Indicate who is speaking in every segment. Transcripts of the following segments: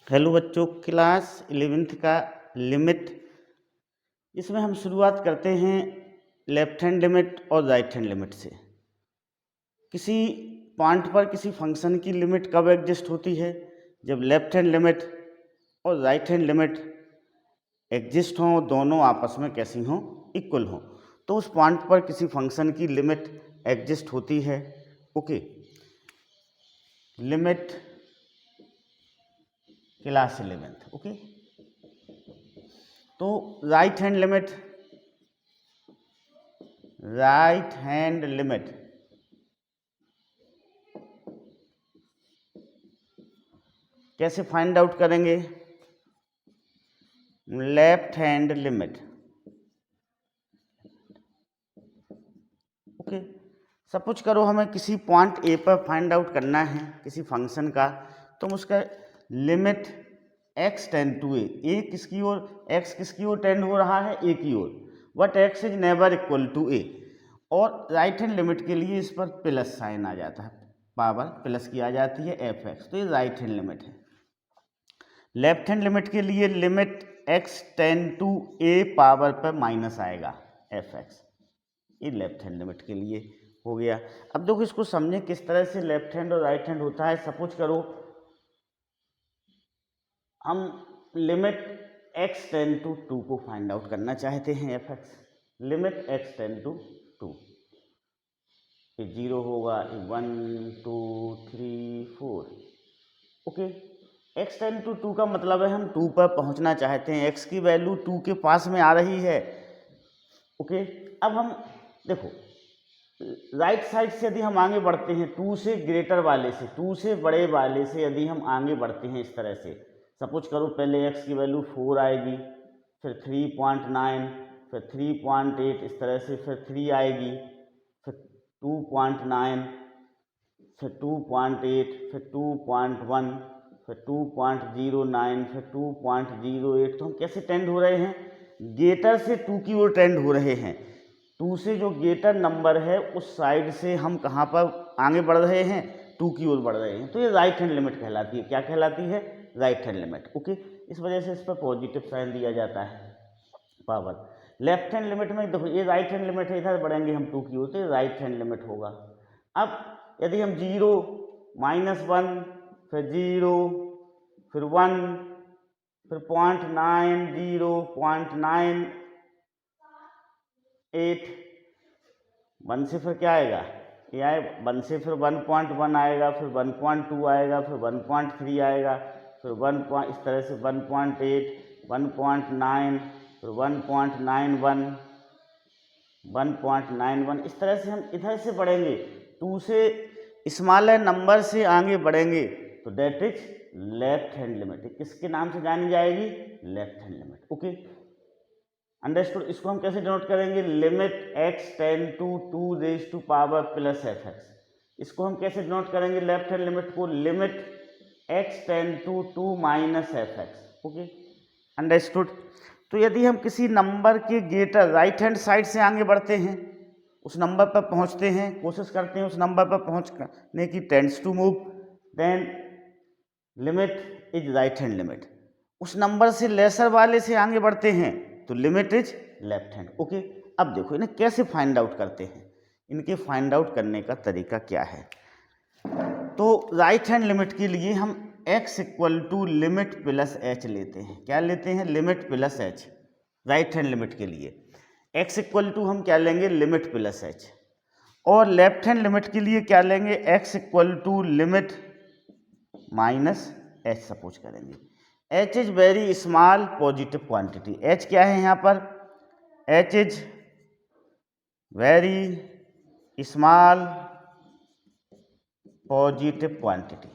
Speaker 1: Hello बच्चों, class 11th का limit. इसमें हम शुरुआत करते हैं लेफ्ट हैंड लिमिट और राइट हैंड लिमिट से। किसी पॉइंट पर किसी फंक्शन की लिमिट कब एग्जिस्ट होती है? जब लेफ्ट हैंड लिमिट और राइट हैंड लिमिट एग्जिस्ट हों, दोनों आपस में कैसी हों? इक्वल हों। तो उस पॉइंट पर किसी फंक्शन की लिमिट एग्जिस्ट होती है। Okay, limit class 11th। Okay, तो राइट हैंड लिमिट कैसे फाइंड आउट करेंगे? Left hand limit. Okay, suppose करो हमें किसी पॉइंट ए पर फाइंड आउट करना है किसी फंक्शन का, तो हम उसका लिमिट x टेंड टू ए किसकी ओर, x किसकी ओर टेंड हो रहा है? ए की ओर, but x is never equal to A. और राइट हैंड लिमिट के लिए इस पर प्लस साइन आ जाता है, पावर प्लस की आ जाती है fx, तो ये राइट हैंड लिमिट है। लेफ्ट हैंड लिमिट के लिए limit x tend to a power पर माइनस आएगा fx, ये लेफ्ट हैंड लिमिट के लिए हो गया। अब देखो इसको समझें किस तरह से लेफ्ट हैंड और राइट हैंड होता है। सपोज करो हम लिमिट x टेंड टू 2 को फाइंड आउट करना चाहते हैं fx। Limit x tend to 2, ये 0 होगा, 1 2 3 4। ओके, x टेंड टू 2 का मतलब है हम 2 पर पहुंचना चाहते हैं, x की वैल्यू 2 के पास में आ रही है। ओके, अब हम देखो राइट साइड से यदि हम आगे बढ़ते हैं 2 से ग्रेटर वाले से, 2 से बड़े वाले से यदि हम आगे बढ़ते हैं इस तरह से, सपोज करो पहले x की वैल्यू 4 आएगी, फिर 3.9, फिर 3.8, इस तरह से फिर 3 आएगी, फिर 2.9, फिर 2.8, फिर 2.1, फिर 2.09, फिर 2.08। तो हम कैसे टेंड हो रहे हैं? ग्रेटर से 2 की ओर टेंड हो रहे हैं। 2 से जो ग्रेटर नंबर है उस साइड से हम कहाँ पर आगे बढ़ रहे हैं? 2 की ओर बढ़ रहे हैं। तो ये राइट हैंड लिमिट कहलाती है। क्या कहलाती है? Right hand limit. ओके, इस वजह से इस पर पॉजिटिव साइन दिया जाता है, पावर। लेफ्ट हैंड लिमिट में देखो ये राइट हैंड लिमिट है, इधर बढ़ेंगे हम 2 की ओर, तो ये राइट हैंड लिमिट होगा। अब यदि हम 0 -1, फिर 0, फिर 1, फिर 0.90, 0.98, 1 से फिर क्या आएगा? ये आए 1 से फिर 1.1 आएगा, फिर 1.2 आएगा, फिर 1.3 आएगा, फिर 1 इस तरह से 1.8, 1.9, फिर 1.91, 1.91, इस तरह से हम इधर से बढ़ेंगे। 2 से स्मॉलर नंबर से आगे बढ़ेंगे, तो that is left hand limit. किसके नाम से जानी जाएगी? Left hand limit. Okay, understood. इसको हम कैसे डिनोट करेंगे? Limit x tend to 2 raise to power plus fx। इसको हम कैसे डिनोट करेंगे लेफ्ट हैंड लिमिट को? Limit x tend to 2 minus fx। Okay, understood. तो यदि हम किसी नंबर के ग्रेटर राइट हैंड साइड से आगे बढ़ते हैं, उस नंबर पर पहुंचते हैं, कोशिश करते हैं उस नंबर पर पहुंचने की, tends to move, then limit is right hand limit. उस नंबर से लेसर वाले से आगे बढ़ते हैं तो limit is left hand. Okay, अब देखो इन्हें कैसे फाइंड आउट करते हैं। इनके फाइंड आउट करने का तरीका क्या है? तो राइट हैंड लिमिट के लिए हम x equal to limit plus h लेते हैं। क्या लेते हैं? Limit plus h. Right hand limit के लिए x इक्वल टू हम क्या लेंगे? Limit plus h. और लेफ्ट हैंड लिमिट के लिए क्या लेंगे? x equal to limit minus h suppose करेंगे। h is very small positive quantity. h क्या है यहाँ पर? h is very small positive quantity,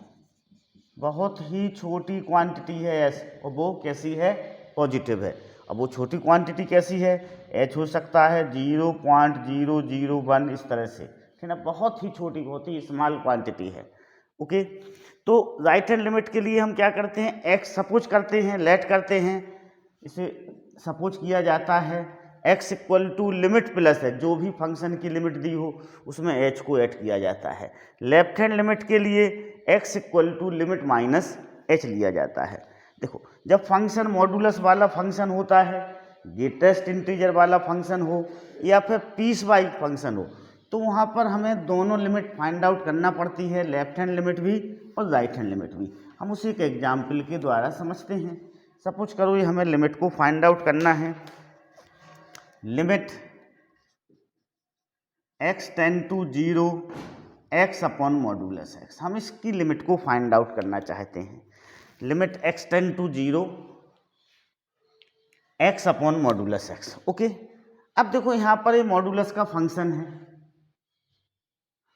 Speaker 1: बहुत ही छोटी क्वांटिटी है s, और वो कैसी है? पॉजिटिव है। अब वो छोटी क्वांटिटी कैसी है? h हो सकता है 0.001, इस तरह से, ठीक है ना? बहुत ही छोटी, बहुत ही स्मॉल क्वांटिटी है। ओके, तो राइट हैंड लिमिट के लिए हम क्या करते हैं? x सपोज करते हैं, लेट करते हैं, इसे सपोज किया जाता है x equal to limit plus है, जो भी फंक्शन की लिमिट दी हो उसमें h को ऐड किया जाता है। लेफ्ट हैंड लिमिट के लिए x equal to limit minus h लिया जाता है। देखो जब फंक्शन मॉडुलस वाला फंक्शन होता है, ग्रेटेस्ट इंटीजर वाला फंक्शन हो या फिर पीस वाइज फंक्शन हो, तो वहाँ पर हमें दोनों लिमिट फाइंड आउट करना पड़ती है, लेफ्ट हैंड लिमिट भी और राइट हैंड लिमिट भी। हम उसी एक एग्जाम्पल के द्वारा समझते हैं। सपोज करो ये हमें लिमिट को फाइंड आउट करना है, limit x tend to 0 x upon modulus x। हम इसकी लिमिट को फाइंड आउट करना चाहते हैं, limit x tend to 0 x upon modulus x। Okay, अब देखो यहाँ पर ये मॉडुलस का फंक्शन है,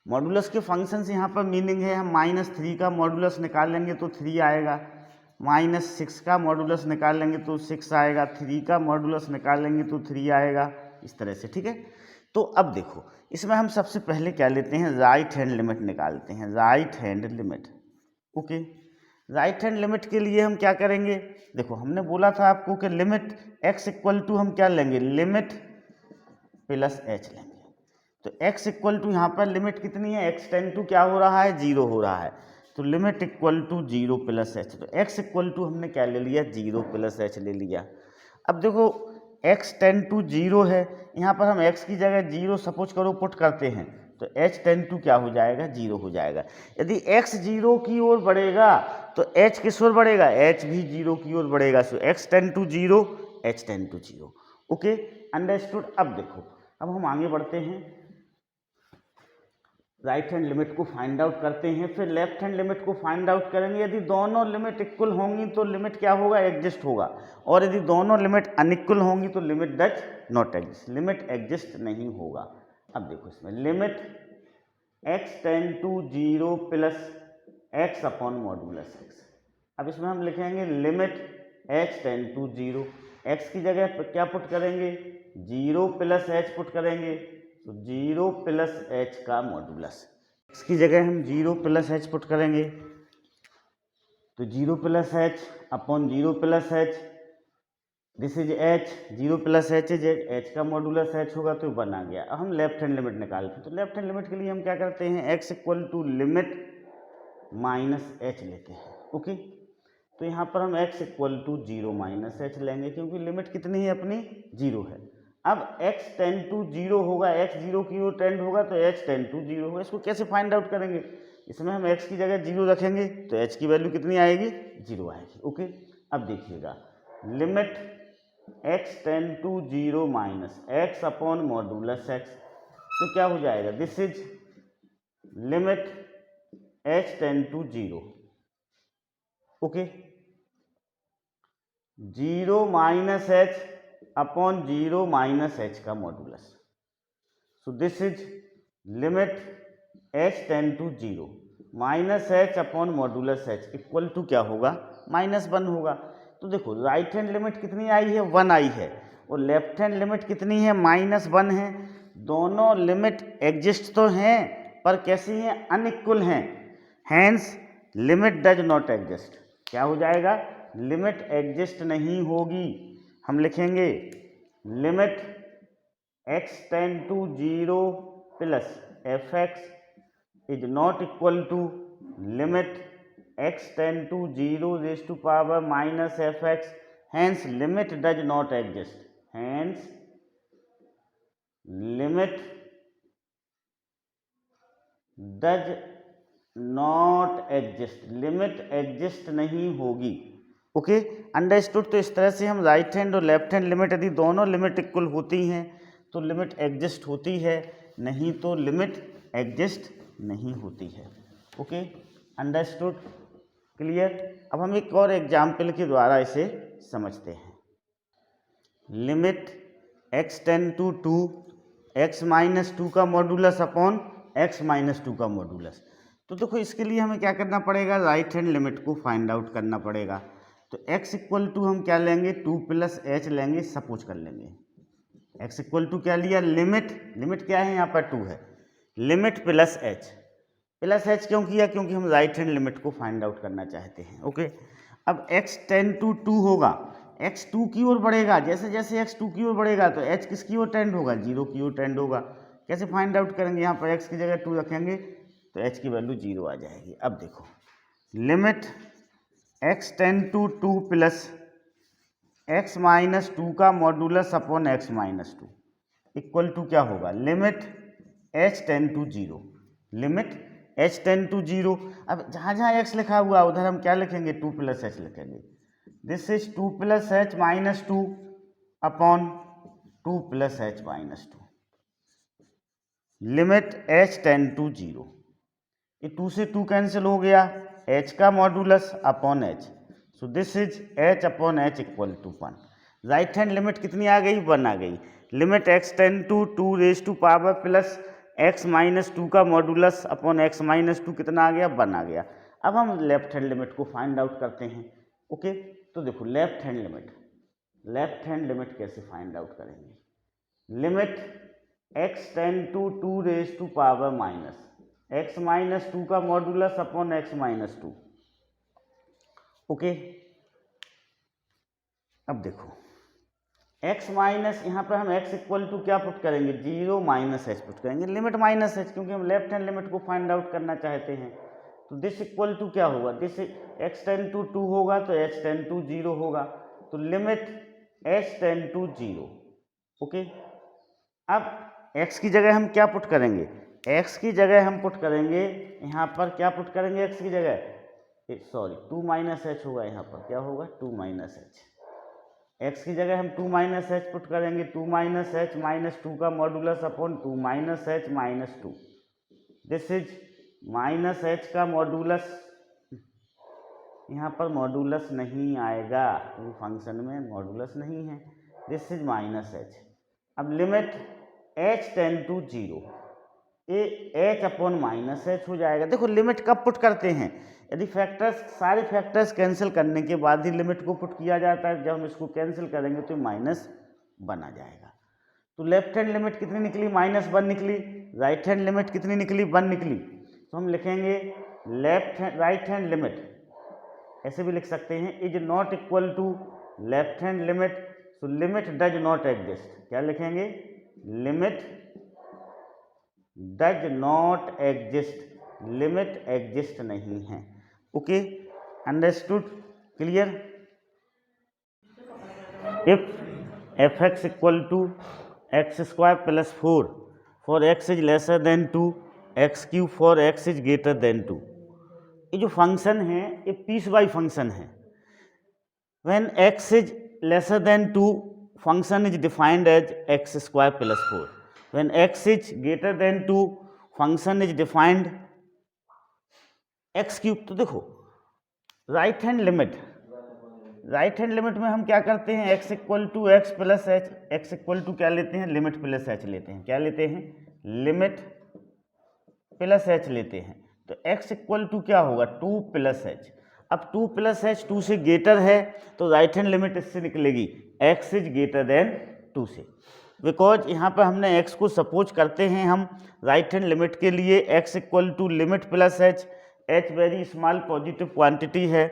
Speaker 1: मॉडुलस के फंक्शन से यहाँ पर मीनिंग है हम -3 का मॉडुलस निकाल लेंगे तो 3 आएगा, -6 का मॉडुलस निकाल लेंगे तो 6 आएगा, 3 का मॉडुलस निकाल लेंगे तो 3 आएगा, इस तरह से। ठीक है, तो अब देखो इसमें हम सबसे पहले क्या लेते हैं, राइट हैंड लिमिट निकालते हैं, right hand limit. Okay, right hand limit के लिए हम क्या करेंगे, देखो हमने बोला था आपको कि लिमिट x इक्वल टू हम क्या लेंगे, लिमिट प्लस h लेंगे। तो x इक्वल टू यहाँ पर लिमिट कितनी है, x टेंड टू क्या हो रहा है, 0 हो रहा है, तो limit equal to 0 plus h। तो x इक्वल टू हमने क्या ले लिया, 0 प्लस h ले लिया। अब देखो x टेंड टू 0 है, यहाँ पर हम x की जगह 0 सपोज करो पुट करते हैं, तो h टेंड टू क्या हो जाएगा, 0 हो जाएगा। यदि x 0 की ओर बढ़ेगा तो h किस ओर बढ़ेगा, h भी 0 की ओर बढ़ेगा। So x tend to 0 h tend to 0। Okay, understood. अब देखो अब हम आगे बढ़ते हैं, राइट हैंड लिमिट को फाइंड आउट करते हैं, फिर लेफ्ट हैंड लिमिट को फाइंड आउट करेंगे। यदि दोनों लिमिट इक्वल होंगी तो लिमिट क्या होगा, एग्जिस्ट होगा, और यदि दोनों लिमिट अनइक्वल होंगी तो limit does not exist, limit exist नहीं होगा। अब देखो इसमें limit x tend to 0 plus x upon modulus x। अब इसमें हम लिखेंगे limit h tend to 0, x की जगह क्या पुट करेंगे, 0 प्लस h पुट करेंगे, तो 0 प्लस h का मॉडुलस। x की जगह हम 0 प्लस h पुट करेंगे, तो 0 plus h upon 0 plus h, this is h, 0 plus h is h का मॉडुलस h होगा, तो 1 आ गया। अब हम लेफ्ट हैंड लिमिट निकालते हैं, तो लेफ्ट हैंड लिमिट के लिए हम क्या करते हैं, x equal to limit minus h लेते हैं। ओके, तो यहाँ पर हम x equal to 0 minus h लेंगे, क्योंकि लिमिट कितनी है अपनी, 0 है। अब x टेंड टू 0 होगा, x 0 की ओर टेंड होगा, तो h टेंड टू 0 होगा। इसको कैसे फाइंड आउट करेंगे, इसमें हम x की जगह 0 रखेंगे, तो h की वैल्यू कितनी आएगी, 0 आएगी। ओके, अब देखिएगा limit x tend to 0 minus x upon modulus x, तो क्या हो जाएगा, this is limit h tend to 0। Okay, 0 minus h upon 0 minus h का modulus, so this is limit h tend to 0 minus h upon modulus h equal to क्या होगा, -1 होगा। तो देखो राइट हैंड लिमिट कितनी आई है, 1 आई है, और लेफ्ट हैंड लिमिट कितनी है, -1 है। दोनों लिमिट एग्जिस्ट तो हैं पर कैसी हैं, अनइक्वल हैं, hence limit does not exist. क्या हो जाएगा, लिमिट एग्जिस्ट नहीं होगी। हम लिखेंगे limit x tend to 0 plus fx is not equal to limit x tend to 0 raise to power minus fx, hence limit does not exist, hence limit does not exist, limit exist नहीं होगी। Okay, understood. तो इस तरह से हम right hand और left hand limit, यदि दोनों लिमिट इक्वल होती हैं तो लिमिट एग्जिस्ट होती है, नहीं तो लिमिट एग्जिस्ट नहीं होती है। Okay, understood, clear. अब हम एक और एग्जाम्पल के द्वारा इसे समझते हैं। Limit x tend to 2 x minus 2 का मॉडुलस अपॉन x माइनस 2 का मॉडुलस। तो देखो इसके लिए हमें क्या करना पड़ेगा, राइट हैंड लिमिट को फाइंड आउट करना पड़ेगा। तो x इक्वल टू हम क्या लेंगे, 2 प्लस h लेंगे, सपोज कर लेंगे। x इक्वल टू क्या लिया, लिमिट क्या है यहाँ पर 2 है, लिमिट प्लस h क्यों किया, क्योंकि हम राइट हैंड लिमिट को फाइंड आउट करना चाहते हैं। ओके, अब x टेंड टू 2 होगा, x 2 की ओर बढ़ेगा, जैसे जैसे x 2 की ओर बढ़ेगा तो h किसकी ओर टेंड होगा, 0 की ओर टेंड होगा। कैसे फाइंड आउट करेंगे, यहाँ पर x की जगह 2 रखेंगे तो h की वैल्यू 0 आ जाएगी। अब देखो limit x ten to two plus x minus two का modulus upon x minus two equal to क्या होगा, limit h ten to zero, limit h ten to zero. अब जहाँ जहाँ x लिखा हुआ उधर हम क्या लिखेंगे, टू प्लस एच लिखेंगे। This is two plus h minus two upon two plus h minus two, limit h ten to zero. ये टू से टू कैंसिल हो गया, h का modulus upon h, so this is h upon h equal to one. Right hand limit कितनी आ गई, one आ गई। Limit x ten to two raise to power plus x minus two का modulus upon x minus two कितना आ गया, one आ गया। अब हम लेफ्ट हैंड लिमिट को फाइंड आउट करते हैं। ओके तो देखो लेफ्ट हैंड लिमिट कैसे फाइंड आउट करेंगे, limit x ten to two raise to power minus x minus two का modulus upon x minus two. Okay अब देखो x माइनस, यहाँ पर हम x इक्वल टू क्या पुट करेंगे, जीरो माइनस एच पुट करेंगे, लिमिट माइनस एच, क्योंकि हम लेफ्ट हैंड लिमिट को फाइंड आउट करना चाहते हैं। तो दिस इक्वल टू क्या होगा, this x ten to two होगा तो h टेन टू जीरो होगा, तो limit h ten to zero. Okay अब x की जगह हम क्या पुट करेंगे, x की जगह हम पुट करेंगे, यहाँ पर क्या पुट करेंगे x की जगह, सॉरी टू माइनस एच होगा, यहाँ पर क्या होगा, टू माइनस एच। x की जगह हम टू माइनस एच पुट करेंगे, two minus h minus two का modulus upon two minus h minus two, this is minus h का मॉडुलस, यहाँ पर मॉडुलस नहीं आएगा क्योंकि फंक्शन में मॉडुलस नहीं है, दिस इज माइनस एच। अब limit h ten to zero, ये h अपॉन माइनस एच हो जाएगा। देखो लिमिट कब पुट करते हैं, यदि फैक्टर्स, सारे फैक्टर्स कैंसिल करने के बाद ही लिमिट को पुट किया जाता है। जब हम इसको कैंसिल करेंगे तो माइनस वन आ जाएगा। तो लेफ्ट हैंड लिमिट कितनी निकली, माइनस वन निकली। राइट हैंड लिमिट कितनी निकली, वन निकली। तो हम लिखेंगे राइट हैंड लिमिट, ऐसे भी लिख सकते हैं, is not equal to left hand limit, so limit does not exist. क्या लिखेंगे, limit does not exist, limit exist नहीं है। Okay understood, clear. If f x equal to x square plus four for x is lesser than two, x cube for x is greater than two. ये जो function है ये piece by function है। When x is lesser than two, function is defined as x square plus four. When x is greater than two, function is defined x cube. तो देखो right hand limit में हम क्या करते हैं, x equal to x plus h, x equal to क्या लेते हैं, लिमिट प्लस एच लेते हैं। क्या लेते हैं, लिमिट प्लस एच लेते हैं। तो x इक्वल टू क्या होगा, टू प्लस एच। अब टू प्लस एच टू से ग्रेटर है तो राइट हैंड लिमिट इससे निकलेगी x is greater than two से, बिकॉज यहाँ पर हमने x को सपोज करते हैं हम राइट हैंड लिमिट के लिए x equal to limit plus h, h very small positive quantity है,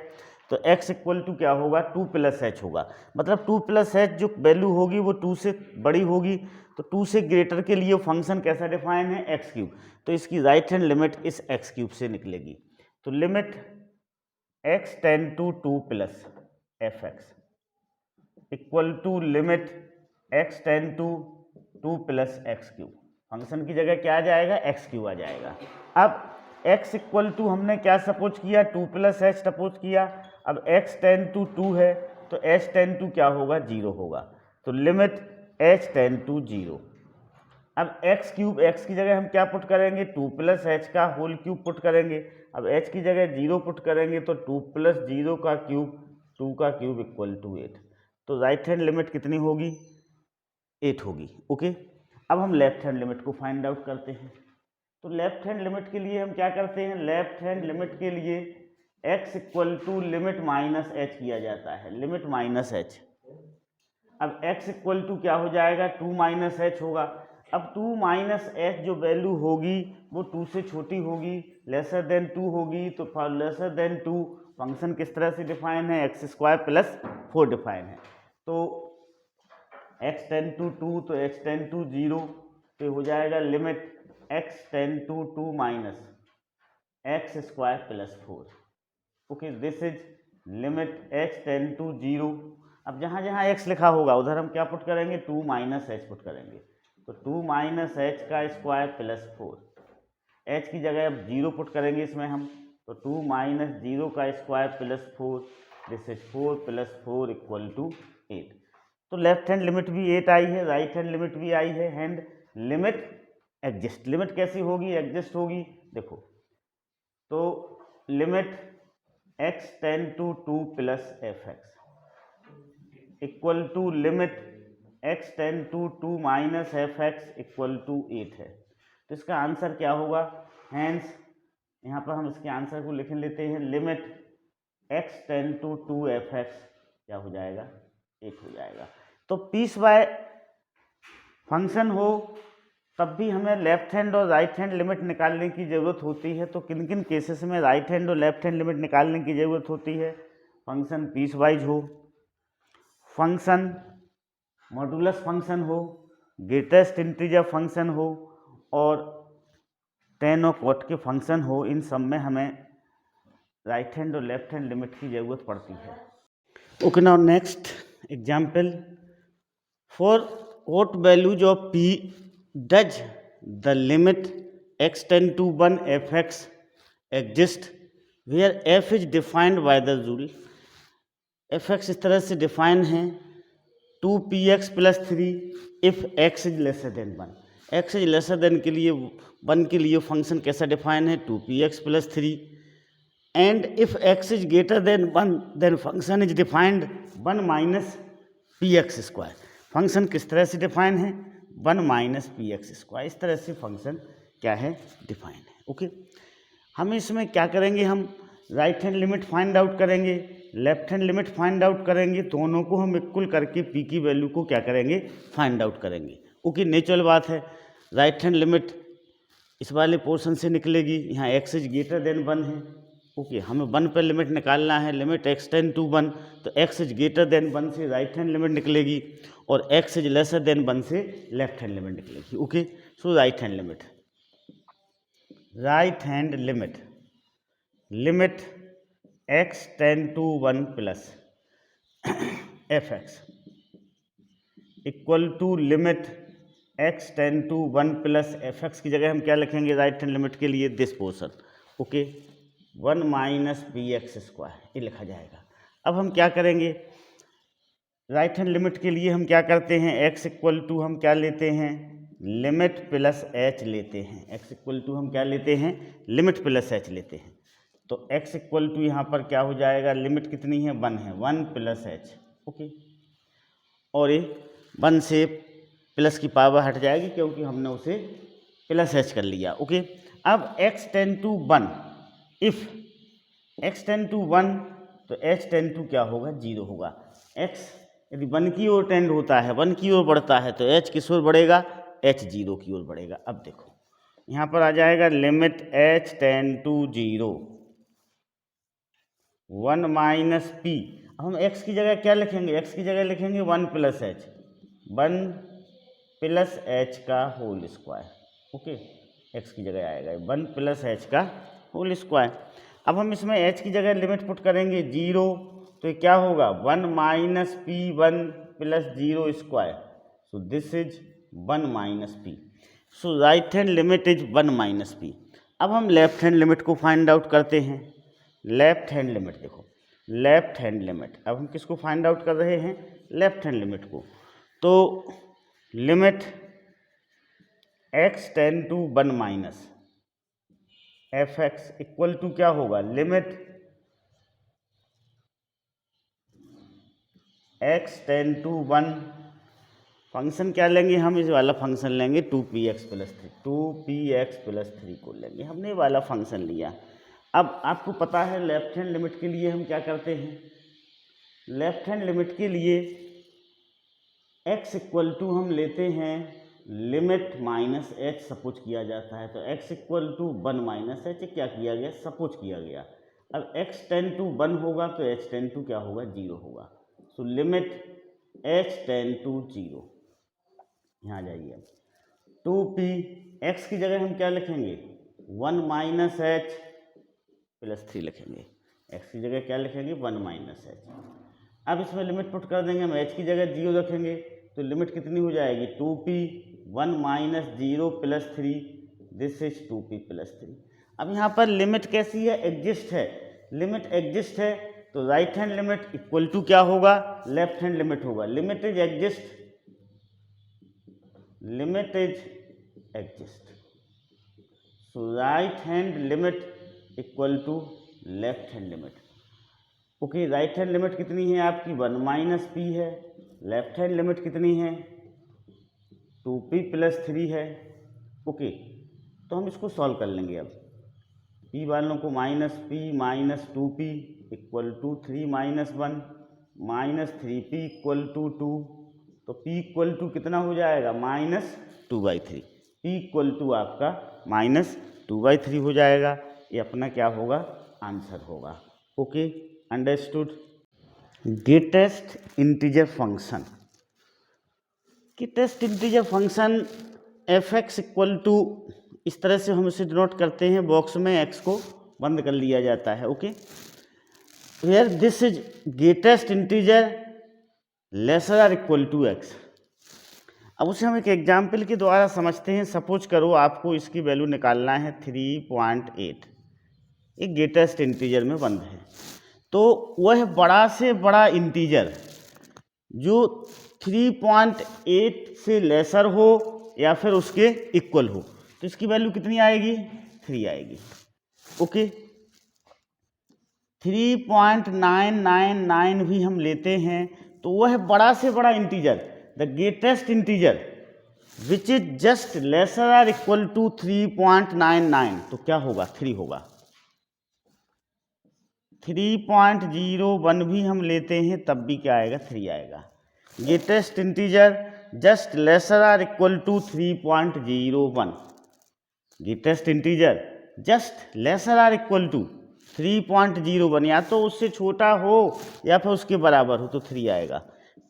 Speaker 1: तो x इक्वल टू क्या होगा, टू प्लस एच होगा। मतलब टू प्लस एच जो वैल्यू होगी वो टू से बड़ी होगी, तो टू से ग्रेटर के लिए फंक्शन कैसा डिफाइन है, एक्स क्यूब। तो इसकी राइट हैंड लिमिट इस एक्स क्यूब से निकलेगी। तो limit x ten to two plus f x equal to limit x ten to two plus x cube. Function की जगह क्या आ जाएगा, एक्स क्यूब आ जाएगा। अब x इक्वल टू हमने क्या सपोज किया, टू प्लस एच सपोज किया। अब x टेन टू टू है तो h टेन टू क्या होगा, जीरो होगा। तो limit h ten to zero. अब x क्यूब, x की जगह हम क्या पुट करेंगे, टू प्लस एच का होल क्यूब पुट करेंगे। अब h की जगह जीरो पुट करेंगे तो टू प्लस जीरो का क्यूब, टू का क्यूब इक्वल टू एट। तो राइट हैंड लिमिट कितनी होगी, एट होगी। ओके अब हम लेफ्ट हैंड लिमिट को फाइंड आउट करते हैं। तो लेफ्ट हैंड लिमिट के लिए हम क्या करते हैं, लेफ्ट हैंड लिमिट के लिए x equal to limit minus h किया जाता है, लिमिट माइनस एच। अब x इक्वल टू क्या हो जाएगा, टू माइनस एच होगा। अब टू माइनस एच जो वैल्यू होगी वो टू से छोटी होगी, लेसर देन टू होगी। तो for lesser than two function किस तरह से डिफाइन है, x square plus four define है। तो x टेन टू टू, तो x टेन टू जीरो पे हो जाएगा limit x ten to two minus x square plus four. Okay this is limit h tend to 0। अब जहाँ जहाँ x लिखा होगा उधर हम क्या पुट करेंगे, 2 माइनस एच पुट करेंगे। तो 2 माइनस एच का स्क्वायर प्लस 4, h की जगह अब 0 पुट करेंगे इसमें हम, तो 2 माइनस 0 का square plus 4, this is 4 plus 4 equal to 8। तो लेफ्ट हैंड लिमिट भी 8 आई है, राइट हैंड लिमिट भी आई है, हैंड लिमिट एग्जिस्ट। लिमिट कैसी होगी, एग्जिस्ट होगी, देखो तो limit x tend to 2 plus f x equal to limit x tend to 2 minus f x equal to 8 है। तो इसका आंसर क्या होगा, हैंस यहाँ पर हम इसके आंसर को लिख लेते हैं, limit x tend to 2 f x क्या हो जाएगा, 8 हो जाएगा। तो पीस बाय फंक्शन हो तब भी हमें लेफ्ट हैंड और राइट हैंड लिमिट निकालने की ज़रूरत होती है। तो किन किन केसेस में राइट हैंड और लेफ्ट हैंड लिमिट निकालने की ज़रूरत होती है, फंक्शन पीस वाइज हो, फंक्शन मॉडुलस फंक्शन हो, ग्रेटेस्ट इंटीजर फंक्शन हो और tan और cot के फंक्शन हो, इन सब में हमें राइट हैंड और लेफ्ट हैंड लिमिट की ज़रूरत पड़ती है। Okay, now next example, for what values of p does the limit x tend to 1 fx exist where f is defined by the rule, fx इस तरह से डिफाइन है 2px plus 3 if x is lesser than 1, x is lesser then के लिए 1 के लिए function कैसा define है 2px plus 3, and if x is greater than 1 than function is defined 1 minus p x square. Function किस तरह से डिफाइन है, 1 माइनस पी एक्स स्क्वायर, इस तरह से फंक्शन क्या है, डिफाइन है। ओके, हम इसमें क्या करेंगे, हम right hand limit find out करेंगे, left hand limit find out करेंगे, दोनों को हम इक्वल करके पी की वैल्यू को क्या करेंगे, फाइंड आउट करेंगे। ओके, नेचुरल बात है, राइट हैंड लिमिट इस वाले पोर्शन से निकलेगी, यहाँ एक्स इज ग्रेटर देन 1 है। ओके, हमें 1 पर लिमिट निकालना है, लिमिट एक्स टेंड टू 1, तो एक्स इज ग्रेटर देन 1 से राइट हैंड लिमिट निकलेगी और एक्स इज लेसर देन 1 से लेफ्ट हैंड लिमिट निकलेगी। Okay, so right hand limit, right hand limit, limit x tend to 1 plus f x equal to limit x tend to 1 plus f x की जगह हम क्या लिखेंगे right hand limit के लिए, this portion. Okay, 1 minus p x square, ये लिखा जाएगा। अब हम क्या करेंगे, राइट हैंड लिमिट के लिए हम क्या करते हैं, x इक्वल टू हम क्या लेते हैं, लिमिट प्लस एच लेते हैं। x इक्वल टू हम क्या लेते हैं, लिमिट प्लस एच लेते हैं। तो x इक्वल टू यहाँ पर क्या हो जाएगा, लिमिट कितनी है, 1 है, 1 प्लस एच। ओके, और ये 1 से प्लस की पावर हट जाएगी क्योंकि हमने उसे प्लस एच कर लिया। ओके, अब x tend to 1, if x tend to 1 तो h टेंड टू क्या होगा, 0 होगा। x यदि 1 की ओर टेंड होता है, 1 की ओर बढ़ता है तो h किस ओर बढ़ेगा, h 0 की ओर बढ़ेगा। अब देखो यहाँ पर आ जाएगा limit h tend to 0 1 minus p. अब हम x की जगह क्या लिखेंगे, x की जगह लिखेंगे 1 प्लस एच, 1 प्लस एच का होल स्क्वायर। ओके, x की जगह आएगा 1 प्लस एच का होल स्क्वायर। अब हम इसमें h की जगह लिमिट पुट करेंगे 0, तो क्या होगा 1 minus P 1 plus 0 square, so this is 1 minus P, so right hand limit is 1 minus p. अब हम लेफ्ट हैंड लिमिट को फाइंड आउट करते हैं। लेफ्ट हैंड लिमिट देखो, लेफ्ट हैंड लिमिट, अब हम किसको फाइंड आउट कर रहे हैं, लेफ्ट हैंड लिमिट को। तो limit x tend to 1 minus f x equal to क्या होगा, limit x tend to 1, function क्या लेंगे हम, इस वाला फंक्शन लेंगे 2px प्लस 3, 2px प्लस 3 को लेंगे, हमने ये वाला फंक्शन लिया। अब आपको पता है लेफ्ट हैंड लिमिट के लिए हम क्या करते हैं, लेफ्ट हैंड लिमिट के लिए x इक्वल टू हम लेते हैं लिमिट माइनस एच सपोज किया जाता है, तो x equal to 1 minus h क्या किया गया, सपोज किया गया। अब x टेंड टू 1 होगा तो h टेंड टू क्या होगा, 0 होगा। So limit h tend to 0, यहाँ जाइए 2p, x की जगह हम क्या लिखेंगे 1 माइनस एच प्लस 3 लिखेंगे। एक्स की जगह क्या लिखेंगे 1 माइनस एच। अब इसमें लिमिट पुट कर देंगे हम, एच की जगह 0 रखेंगे तो लिमिट कितनी हो जाएगी 2p 1 minus 0 plus 3, this is 2p plus 3। अब यहाँ पर लिमिट कैसी है, एग्जिस्ट है, लिमिट एग्जिस्ट है तो right hand limit equal to क्या होगा, लेफ्ट हैंड लिमिट होगा। Limit is exist, limit is exist, so right hand limit equal to left hand limit. Okay, right hand limit कितनी है आपकी 1 माइनस पी है, left hand limit कितनी है 2p plus 3 है। ओके, तो हम इसको सॉल्व कर लेंगे। अब p वालों को minus p minus 2p equal to 3 minus 1 minus 3p equal to 2, तो p इक्वल टू कितना हो जाएगा माइनस 2/3, p इक्वल टू आपका माइनस 2/3 हो जाएगा। ये अपना क्या होगा, आंसर होगा। Okay, understood. Greatest integer function, greatest integer function f(x) equal to, इस तरह से हम इसे डिनोट करते हैं, बॉक्स में x को बंद कर लिया जाता है। Okay, where this is greatest integer lesser or equal to x। अब उसे हम एक एग्जाम्पल के द्वारा समझते हैं। सपोज करो आपको इसकी वैल्यू निकालना है 3.8, एक ग्रेटेस्ट इंटीजर में बंद है, तो वह बड़ा से बड़ा इंटीजर जो 3.8 से लेसर हो या फिर उसके इक्वल हो, तो इसकी वैल्यू कितनी आएगी 3 आएगी। ओके, 3.999 भी हम लेते हैं तो वह बड़ा से बड़ा integer, the greatest integer which is just lesser or equal to 3.99, तो क्या होगा 3 होगा। 3.01 भी हम लेते हैं तब भी क्या आएगा 3 आएगा। Greatest integer just lesser or equal to 3.01, greatest integer just lesser or equal to 3.01, या तो उससे छोटा हो या फिर उसके बराबर हो तो 3 आएगा।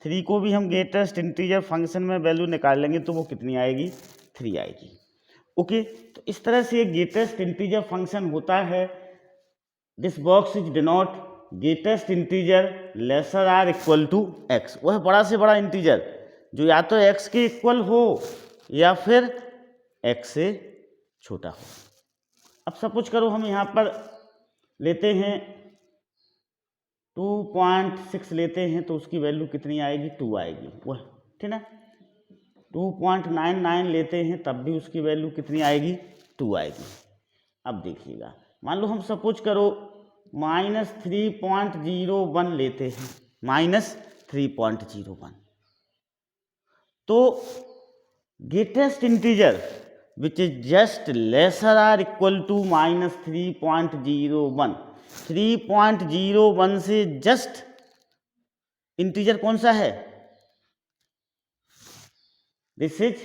Speaker 1: 3 को भी हम ग्रेटेस्ट इंटीजर फंक्शन में वैल्यू निकाल लेंगे तो वो कितनी आएगी 3 आएगी। ओके, तो इस तरह से एक ग्रेटेस्ट इंटीजर फंक्शन होता है। This box is denote greatest integer lesser or equal to x, वह बड़ा से बड़ा इंटीजर जो या तो x के इक्वल हो या फिर x से छोटा हो। अब सपोज करो हम यहाँ पर लेते हैं 2.6 लेते हैं तो उसकी वैल्यू कितनी आएगी 2 आएगी, वह ठीक है। 2.99 लेते हैं तब भी उसकी वैल्यू कितनी आएगी 2 आएगी। अब देखिएगा, मान लो हम सपोज करो -3.01 लेते हैं, -3.01, तो greatest integer which is just lesser or equal to -3.01, 3.01 से जस्ट इंटीजर कौन सा है, दिस इज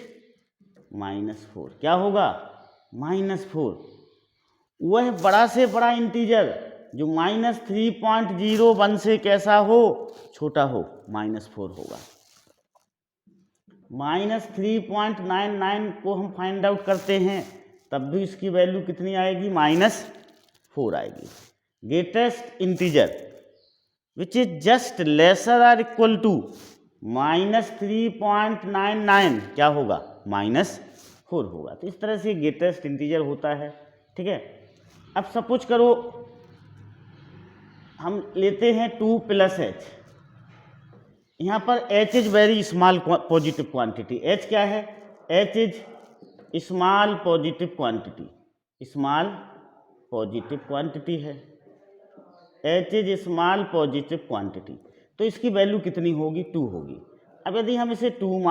Speaker 1: -4, क्या होगा -4। वह बड़ा से बड़ा इंटीजर जो -3.01 से कैसा हो, छोटा हो, -4 होगा। -3.99 को हम फाइंड आउट करते हैं तब भी इसकी वैल्यू कितनी आएगी -4 आएगी। Greatest integer which is just lesser or equal to -3.99 क्या होगा -4 होगा। तो इस तरह से ग्रेटेस्ट इंटीजर होता है, ठीक है। अब सपोज करो हम लेते हैं 2 + h, यहाँ पर h is very small positive quantity. h क्या है, h is small positive quantity, small positive quantity है, h is small positive quantity, तो इसकी वैल्यू कितनी होगी 2 होगी। अब यदि हम इसे 2 -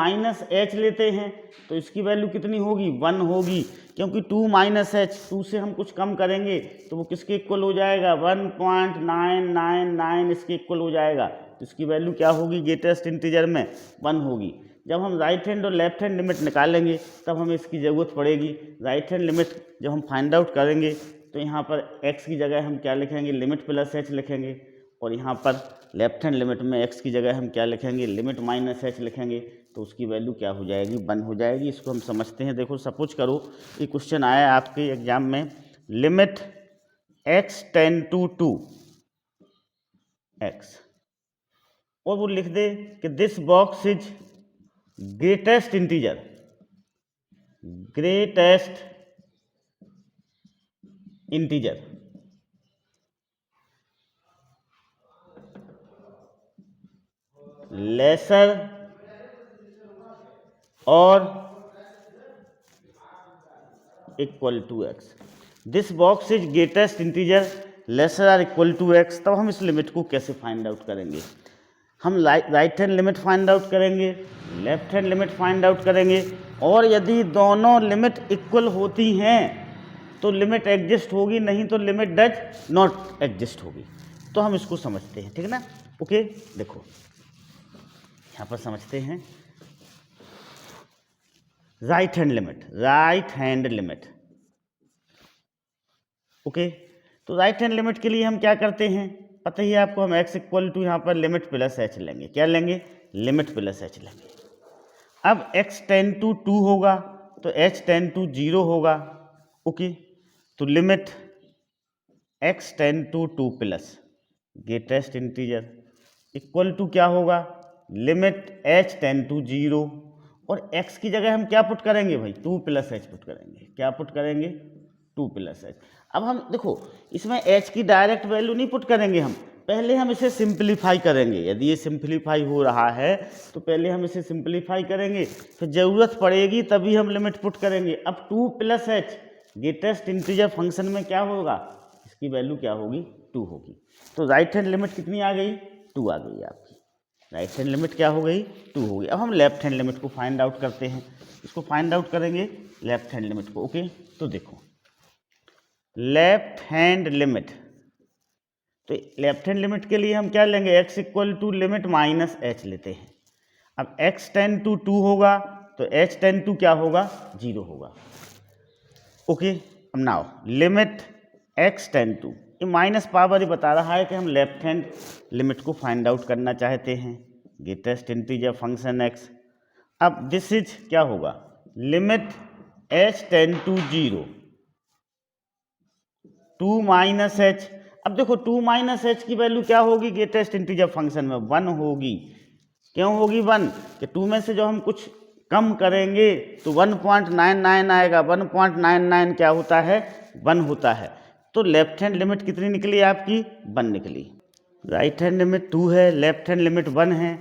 Speaker 1: h लेते हैं तो इसकी वैल्यू कितनी होगी 1 होगी, क्योंकि 2 - h, 2 से हम कुछ कम करेंगे तो वो किसके इक्वल हो जाएगा 1.999 इसके इक्वल हो जाएगा। तो इसकी वैल्यू क्या होगी ग्रेटेस्ट इंटीजर में 1 होगी। जब हम राइट हैंड और लेफ्ट हैंड लिमिट निकालेंगे तब हमें इसकी ज़रूरत पड़ेगी। राइट हैंड लिमिट जब हम फाइंड आउट करेंगे तो यहाँ पर x की जगह हम क्या लिखेंगे लिमिट प्लस h लिखेंगे, और यहाँ पर लेफ्ट हैंड लिमिट में x की जगह हम क्या लिखेंगे लिमिट माइनस h लिखेंगे, तो उसकी वैल्यू क्या हो जाएगी 1 हो जाएगी। इसको हम समझते हैं। देखो सपोज करो ये क्वेश्चन आया आपके एग्जाम में, limit x tend to 2 x, और वो लिख दे कि this box is greatest integer, greatest integer lesser और equal to x. This box is greatest integer lesser और इक्वल टू एक्स। तब हम इस लिमिट को कैसे फाइंड आउट करेंगे? हम right hand limit find out करेंगे, left hand limit find out करेंगे, और यदि दोनों लिमिट इक्वल होती हैं तो लिमिट एग्जिस्ट होगी, नहीं तो लिमिट डज नॉट एग्जिस्ट होगी। तो हम इसको समझते हैं, ठीक है ना? ओके, देखो यहाँ पर समझते हैं right hand limit, right hand limit. Okay, तो राइट हैंड लिमिट के लिए हम क्या करते हैं, पता ही है आपको, हम x इक्वल टू यहाँ पर लिमिट प्लस एच लेंगे। क्या लेंगे? लिमिट प्लस एच लेंगे। अब x टेन टू 2 होगा तो h टेन टू 0 होगा। ओके, तो limit x ten to 2 plus greatest integer equal to क्या होगा? लिमिट h टेन टू 0, और x की जगह हम क्या पुट करेंगे भाई? 2 प्लस एच पुट करेंगे। क्या पुट करेंगे? 2 प्लस एच। अब हम देखो इसमें h की डायरेक्ट वैल्यू नहीं पुट करेंगे, हम पहले हम इसे सिंप्लीफाई करेंगे। यदि ये सिंप्लीफाई हो रहा है तो पहले हम इसे सिंप्लीफाई करेंगे, फिर ज़रूरत पड़ेगी तभी हम लिमिट पुट करेंगे। अब 2 plus H greatest integer function में क्या होगा? इसकी वैल्यू क्या होगी? 2 होगी। तो राइट हैंड लिमिट कितनी आ गई? 2 आ गई आपकी। राइट हैंड लिमिट क्या हो गई? 2 हो गई। अब हम लेफ्ट हैंड लिमिट को फाइंड आउट करते हैं। इसको फाइंड आउट करेंगे लेफ्ट हैंड लिमिट को। ओके, तो देखो लेफ्ट हैंड लिमिट, तो लेफ्ट हैंड लिमिट के लिए हम क्या लेंगे? x equal to limit minus h लेते हैं। अब x टेन टू 2 होगा तो h टेन टू क्या होगा? 0 होगा। ओके, अब now limit x ten to, ये माइनस पावर ही बता रहा है कि हम लेफ्ट हैंड लिमिट को फाइंड आउट करना चाहते हैं, ग्रेटेस्ट इंटीजर फंक्शन x। अब दिस इज क्या होगा? Limit h ten to 0 2 minus h. अब देखो 2 माइनस एच की वैल्यू क्या होगी? ग्रेटेस्ट इंटीजर फंक्शन में 1 होगी। क्यों होगी 1? कि 2 में से जो हम कुछ कम करेंगे तो 1.99 आएगा। 1.99 क्या होता है? 1 होता है। तो लेफ्ट हैंड लिमिट कितनी निकली आपकी? 1 निकली। राइट हैंड लिमिट 2 है, लेफ्ट हैंड लिमिट 1 है,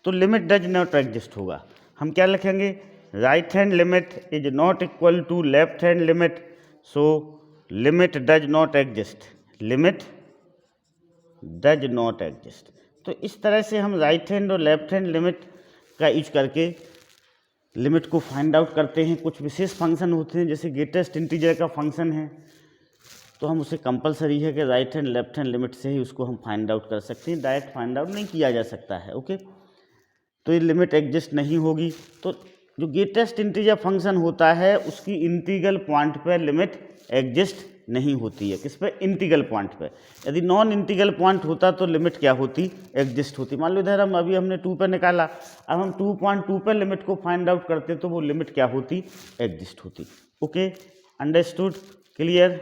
Speaker 1: तो लिमिट डज नॉट एग्जिस्ट होगा। हम क्या लिखेंगे? Right hand limit is not equal to left hand limit, so limit does not exist, limit does not exist. तो इस तरह से हम राइट हैंड और लेफ्ट हैंड लिमिट का यूज करके लिमिट को फाइंड आउट करते हैं। कुछ विशेष फंक्शन होते हैं, जैसे ग्रेटेस्ट इंटीजर का फंक्शन है, तो हम उसे कंपलसरी है कि right hand left hand limit से ही उसको हम फाइंड आउट कर सकते हैं, डायरेक्ट फाइंड आउट नहीं किया जा सकता है। ओके, तो ये लिमिट एग्जिस्ट नहीं होगी। तो जो ग्रेटेस्ट इंटीजर फंक्शन होता है उसकी इंटीग्रल पॉइंट पर लिमिट एग्जिस्ट नहीं होती है। किस पे? इंटीग्रल पॉइंट पे। यदि नॉन इंटीग्रल पॉइंट होता तो लिमिट क्या होती? एग्जिस्ट होती। मान लो इधर हम अभी हमने 2 पे निकाला, अब हम 2.2 पे लिमिट को फाइंड आउट करते तो वो लिमिट क्या होती? एग्जिस्ट होती। Okay, understood, clear?